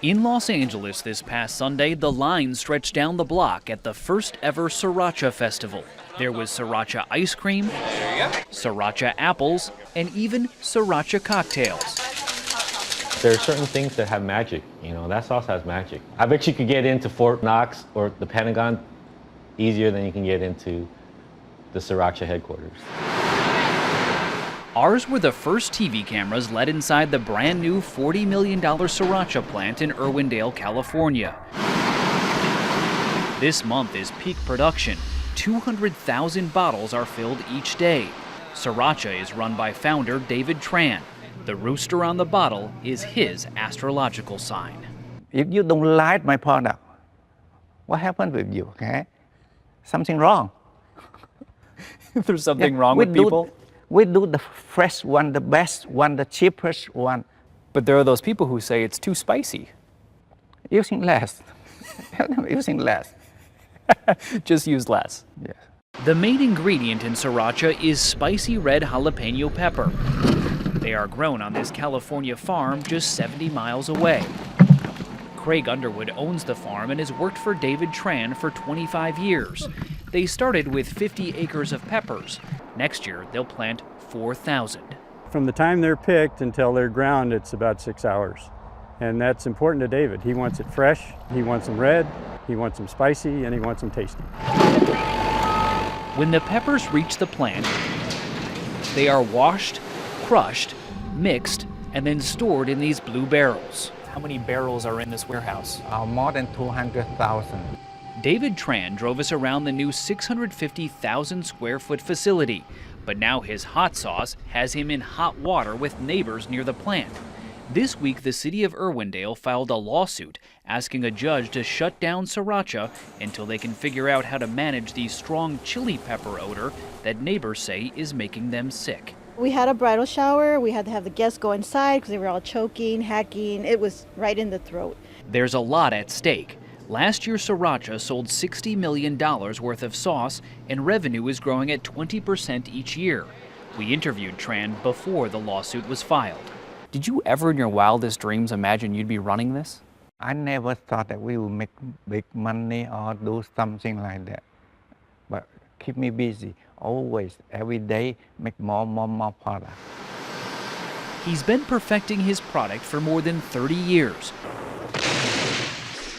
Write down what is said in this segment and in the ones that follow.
In Los Angeles this past Sunday, the line stretched down the block at the first ever Siracha festival. There was Siracha ice cream, Siracha apples, and even Siracha cocktails. There are certain things that have magic, that sauce has magic. I bet you could get into Fort Knox or the Pentagon easier than you can get into the Siracha headquarters. Ours were the first TV cameras let inside the brand new $40 million Siracha plant in Irwindale, California. This month is peak production. 200,000 bottles are filled each day. Siracha is run by founder David Tran. The rooster on the bottle is his astrological sign. If you don't like my product, what happened with you, okay? Something wrong. There's something wrong with people? We do the fresh one, the best one, the cheapest one. But there are those people who say it's too spicy. Using less. Using less. Just use less. Yes. The main ingredient in Siracha is spicy red jalapeno pepper. They are grown on this California farm just 70 miles away. Craig Underwood owns the farm and has worked for David Tran for 25 years. They started with 50 acres of peppers. Next year, they'll plant 4,000. From the time they're picked until they're ground, it's about 6 hours. And that's important to David. He wants it fresh, he wants them red, he wants them spicy, and he wants them tasty. When the peppers reach the plant, they are washed, crushed, mixed, and then stored in these blue barrels. How many barrels are in this warehouse? More than 200,000. David Tran drove us around the new 650,000 square foot facility, but now his hot sauce has him in hot water with neighbors near the plant. This week, the city of Irwindale filed a lawsuit asking a judge to shut down Siracha until they can figure out how to manage the strong chili pepper odor that neighbors say is making them sick. We had a bridal shower. We had to have the guests go inside because they were all choking, hacking. It was right in the throat. There's a lot at stake. Last year, Siracha sold $60 million worth of sauce, and revenue is growing at 20% each year. We interviewed Tran before the lawsuit was filed. Did you ever in your wildest dreams imagine you'd be running this? I never thought that we would make big money or do something like that. But keep me busy, always, every day, make more product. He's been perfecting his product for more than 30 years.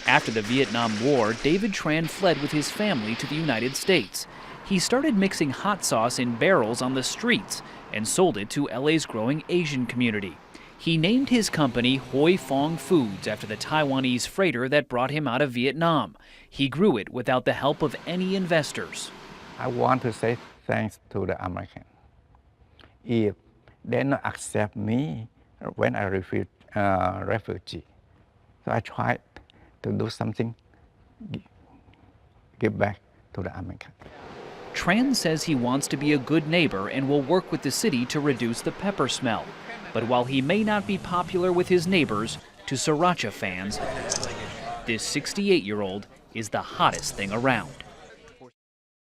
After the Vietnam War, David Tran fled with his family to the United States. He started mixing hot sauce in barrels on the streets and sold it to LA's growing Asian community. He named his company Hoi Fong Foods after the Taiwanese freighter that brought him out of Vietnam. He grew it without the help of any investors. I want to say thanks to the Americans. If they don't accept me when I refugee, so I tried to do something, give back to the Americans. Tran says he wants to be a good neighbor and will work with the city to reduce the pepper smell. But while he may not be popular with his neighbors, to Siracha fans, this 68-year-old is the hottest thing around.